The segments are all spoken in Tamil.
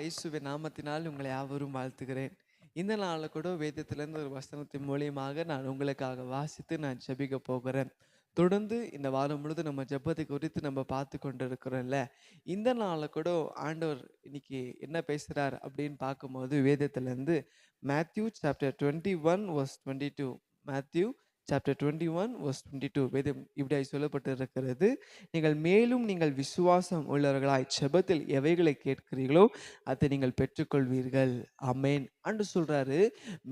இயேசுவின் நாமத்தினால் உங்களை யாவரும் வாழ்த்துகிறேன். இந்த நாளில் கூட வேதத்திலிருந்து ஒரு வசனத்தின் மூலியமாக நான் உங்களுக்காக வாசித்து நான் ஜெபிக்க போகிறேன். தொடர்ந்து இந்த வாரம் முழுதும் நம்ம ஜெபத்தை குறித்து நம்ம பார்த்து கொண்டு இருக்கிறோம்ல. இந்த நாளில் கூட ஆண்டவர் இன்னைக்கு என்ன பேசுறார் அப்படின்னு பார்க்கும்போது வேதத்திலிருந்து Matthew chapter 21 verse 22 Matthew chapter 21 verse 22 வேதம் இப்படி சொல்லப்பட்டிருக்கிறது. நீங்கள் விசுவாசம் உள்ளவர்களாய் ஜெபத்தில் எவைகளை கேட்கிறீர்களோ அதை நீங்கள் பெற்றுக்கொள்வீர்கள். ஆமென். ஆண்டு சொல்றாரு,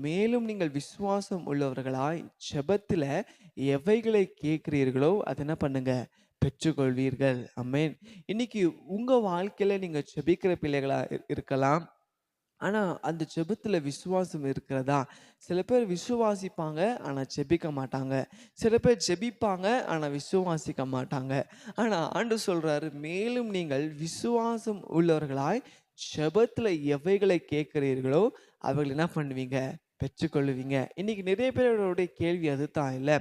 மேலும் நீங்கள் விசுவாசம் உள்ளவர்களாய் ஜெபத்துல எவைகளை கேட்கிறீர்களோ அதை என்ன பண்ணுங்க, பெற்றுக்கொள்வீர்கள். ஆமென். இன்னைக்கு உங்க வாழ்க்கையில நீங்க ஜெபிக்கிற பிள்ளைகளா இருக்கலாம். ஆனா அந்த ஜெபத்துல விசுவாசம் இருக்கிறதா? சில பேர் விசுவாசிப்பாங்க ஆனா ஜெபிக்க மாட்டாங்க. சில பேர் ஜெபிப்பாங்க ஆனா விசுவாசிக்க மாட்டாங்க. ஆனா ஆண்டவர் சொல்றாரு, மேலும் நீங்கள் விசுவாசம் உள்ளவர்களாய் ஜெபத்துல எவைகளை கேட்கிறீர்களோ அவைகளை என்ன பண்ணுவீங்க, பெற்றுக்கொள்ளுவீங்க. இன்னைக்கு நிறைய பேருடைய கேள்வி அதுதான் இல்ல.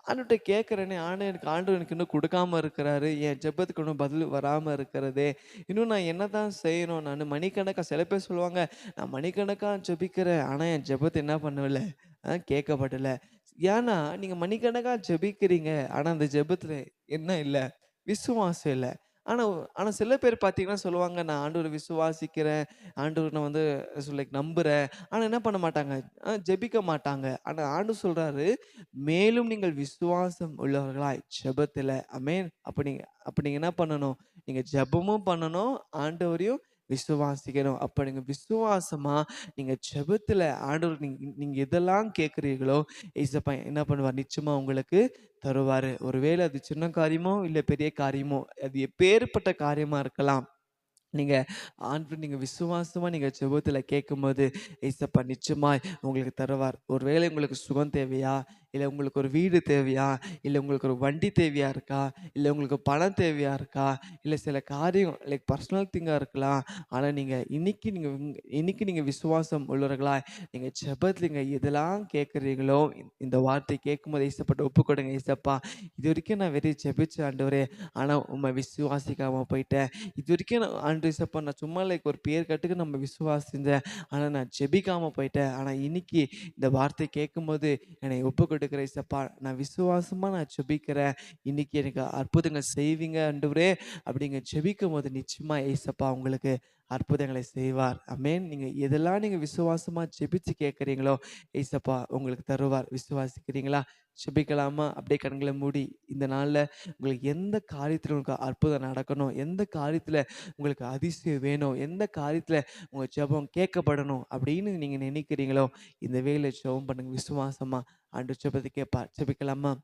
ஆண்டவர்கிட்ட கேட்கிறேனே, ஆண்டவர் எனக்கு இன்னும் கொடுக்காம இருக்கிறாரு, என் ஜெபத்துக்கு இன்னும் பதில் வராம இருக்கிறதே, இன்னும் நான் என்னதான் செய்யணும்? நான் மணிக்கணக்கா, சில பேர் சொல்லுவாங்க, நான் மணிக்கணக்கா ஜெபிக்கிறேன் ஆனா என் ஜெபத்தை என்ன பண்ணல, கேட்கப்படல. ஏன்னா நீங்க மணிக்கணக்கா ஜெபிக்கிறீங்க ஆனா அந்த ஜெபத்துல என்ன இல்ல, விசுவாசம் இல்ல. ஆனா ஆனா சில பேர் பார்த்தீங்கன்னா சொல்லுவாங்க, நான் ஆண்டவரை விசுவாசிக்கிறேன், ஆண்டவரை நான் வந்து லைக் நம்புறேன். ஆனா என்ன பண்ண மாட்டாங்க, ஜெபிக்க மாட்டாங்க. ஆனா ஆண்டவர் சொல்றாரு, மேலும் நீங்கள் விசுவாசம் உள்ளவர்களாய் ஜெபத்துல. ஆமென். அப்ப நீங்க என்ன பண்ணணும், நீங்க ஜெபமும் பண்ணணும், ஆண்டவரையும் விசுவாசிக்கணும். அப்ப நீங்க விசுவாசமா நீங்க ஜெபத்துல ஆண்டவர் நீங்க நீங்க எதெல்லாம் கேட்கிறீர்களோ ஏசப்பா என்ன பண்ணுவார், நிச்சயமா உங்களுக்கு தருவாரு. ஒருவேளை அது சின்ன காரியமோ இல்ல பெரிய காரியமோ, அது எப்பேற்பட்ட காரியமா இருக்கலாம். நீங்க நீங்க விசுவாசமா நீங்க ஜெபத்துல கேட்கும்போது ஏசப்பா நிச்சயமாய் உங்களுக்கு தருவார். ஒருவேளை உங்களுக்கு சுகம் தேவையா, இல்ல உங்களுக்கு ஒரு வீடு தேவையா, இல்ல உங்களுக்கு ஒரு வண்டி தேவையா இருக்கா, இல்ல உங்களுக்கு பணம் தேவையா இருக்கா, இல்ல சில காரியம் லைக் பர்சனல் திங்கா இருக்கலாம். ஆனா நீங்க இன்னைக்கு நீங்க விசுவாசம் உள்ளவர்களா நீங்க ஜெபத்துல நீங்க எதெல்லாம் கேட்குறீங்களோ இந்த வார்த்தை கேட்கும்போது ஏசப்பட்ட ஒப்பு கொடுங்க. ஏசப்பா, இது வரைக்கும் நான் வெறும் ஜெபிச்ச ஆண்டவரே, ஆனா உண்மை விசுவாசிக்காம போயிட்டேன். இது வரைக்கும் நான் ஏசப்பா, நான் சும்மா லைக் ஒரு பேர் கட்டுக்கு நம்ம விசுவாசிச்சேன், ஆனா நான் ஜெபிக்காம போயிட்டேன். ஆனா இன்னைக்கு இந்த வார்த்தை கேட்கும்போது என்னை ஒப்பு கொடுக்குற ஏசப்பா, நான் விசுவாசமா நான் ஜெபிக்கிறேன், இன்னைக்கு எனக்கு அற்புதங்கள் செய்வீங்க ஆண்டவரே அப்படிங்க ஜெபிக்கும் போது நிச்சயமா ஏசப்பா உங்களுக்கு அற்புதங்களை செய்வார். ஆமென். நீங்க விசுவாசமா ஜெபிச்சு கேட்குறீங்களோ ஏசப்பா உங்களுக்கு தருவார். விசுவாசிக்கிறீங்களா? ஜெபிக்கலாமா? அப்படியே கண்களை மூடி இந்த நாள்ல உங்களுக்கு எந்த காரியத்துல உங்களுக்கு அற்புதம் நடக்கணும், எந்த காரியத்துல உங்களுக்கு அதிசயம் வேணும், எந்த காரியத்துல உங்க ஜெபம் கேட்கப்படணும் அப்படின்னு நீங்க நினைக்கிறீங்களோ இந்த வேளை ஜெபம் பண்ணுங்க விசுவாசமா. ஆண்டவர் ஜெபத்தை கேட்பார். ஜெபிக்கலாமா?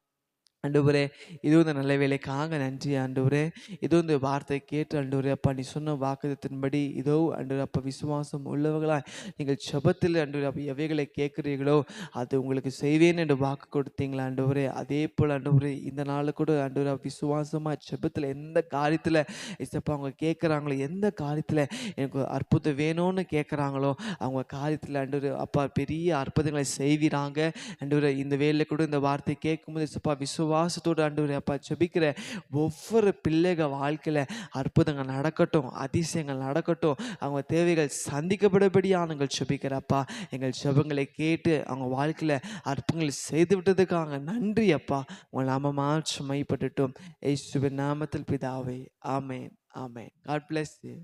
ஆண்டவரே, இது இந்த நல்ல வேலைக்காக நன்றி ஆண்டவரே. இதோ இந்த வார்த்தை கேட்டு ஆண்டவரே அப்பா, நீ சொன்ன வாக்குத்தத்தின்படி இதோ ஆண்டவரே அப்பா, விசுவாசம் உள்ளவர்களாய் நீங்கள் ஜெபத்தில் ஆண்டவரே அப்பா எவைகளை கேட்கிறீர்களோ அது உங்களுக்கு செய்வேன் என்று வாக்கு கொடுத்தீங்களா ஆண்டவரே. அதே போல் ஆண்டவரே இந்த நாள் கூட ஆண்டவரே விசுவாசமா ஜெபத்தில் எந்த காரியத்தில் இசப்பா அவங்க கேட்குறாங்களோ, எந்த காரியத்தில் எனக்கு அற்புதம் வேணும்னு கேட்குறாங்களோ அவங்க காரியத்தில் ஆண்டவரே அப்பா பெரிய அற்புதங்களை செய்வீராங்க ஆண்டவரே. இந்த வேலையில் கூட இந்த வார்த்தை கேட்கும்போது இசப்பா விசுவாசத்தோடு ஆண்டவரே அப்பா ஜெபிக்கிற ஒவ்வொரு பிள்ளைகள் வாழ்க்கையில அற்புதங்கள் நடக்கட்டும், அதிசயங்கள் நடக்கட்டும், அவங்க தேவைகள் சந்திக்கப்படபடியா நாங்கள் ஜெபிக்கிறப்பா. எங்கள் ஜெபங்களை கேட்டு அவங்க வாழ்க்கையில அற்புதங்கள் செய்து விட்டதுக்காக நன்றி அப்பா. உங்கள் நாமமாற்று மைப்பட்டுட்டும் இயேசுவின் நாமத்தில் பிதாவே. ஆமென். ஆமென். God bless you.